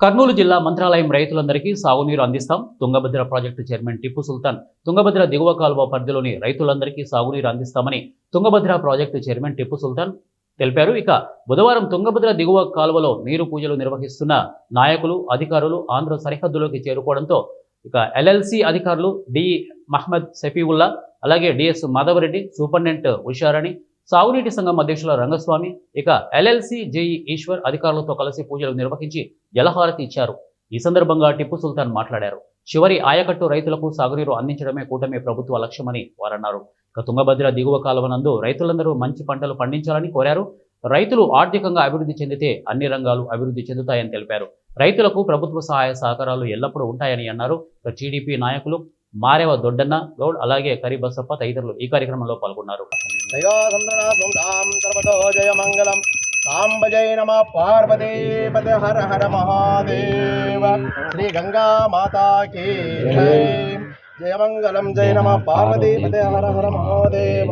కర్నూలు జిల్లా మంత్రాలయం రైతులందరికీ సాగునీరు అందిస్తాం. తుంగభద్ర ప్రాజెక్టు చైర్మన్ టిప్పు సుల్తాన్ తుంగభద్ర దిగువ కాలువ పరిధిలోని రైతులందరికీ సాగునీరు అందిస్తామని తుంగభద్ర ప్రాజెక్టు చైర్మన్ టిప్పు సుల్తాన్ తెలిపారు. ఇక బుధవారం తుంగభద్ర దిగువ కాలువలో నీరు పూజలు నిర్వహిస్తున్న నాయకులు, అధికారులు ఆంధ్ర సరిహద్దులోకి చేరుకోవడంతో ఇక ఎల్ఎల్సి అధికారులు డి మహ్మద్ షఫీవుల్లా, అలాగే డిఎస్ మాధవరెడ్డి, సూపరింటెండెంట్ ఉషారాణి, సాగునీటి సంఘం అధ్యక్షుల రంగస్వామి, ఇక ఎల్ఎల్సి జేఈ ఈశ్వర్ అధికారులతో కలిసి పూజలు నిర్వహించి జలహారతి ఇచ్చారు. ఈ సందర్భంగా టిప్పు సుల్తాన్ మాట్లాడారు. చివరి ఆయకట్టు రైతులకు సాగునీరు అందించడమే కూటమి ప్రభుత్వ లక్ష్యమని వారన్నారు. ఇక తుంగభద్ర దిగువ కాలువనందు రైతులందరూ మంచి పంటలు పండించాలని కోరారు. రైతులు ఆర్థికంగా అభివృద్ధి చెందితే అన్ని రంగాలు అభివృద్ధి చెందుతాయని తెలిపారు. రైతులకు ప్రభుత్వ సహాయ సహకారాలు ఎల్లప్పుడూ ఉంటాయని అన్నారు. ఇక టీడీపీ నాయకులు మారేవ దొడ్డన్న గౌడ్, అలాగే కరి బసప్ప తదితరులు ఈ కార్యక్రమంలో పాల్గొన్నారు. జయమంగళం సాంబ జయ నమ పార్వతీపతి హర హర మహాదేవ శ్రీ గంగా మాతా కీ జయమంగళం జయ నమ పార్వతీపతి హర హర మహాదేవ.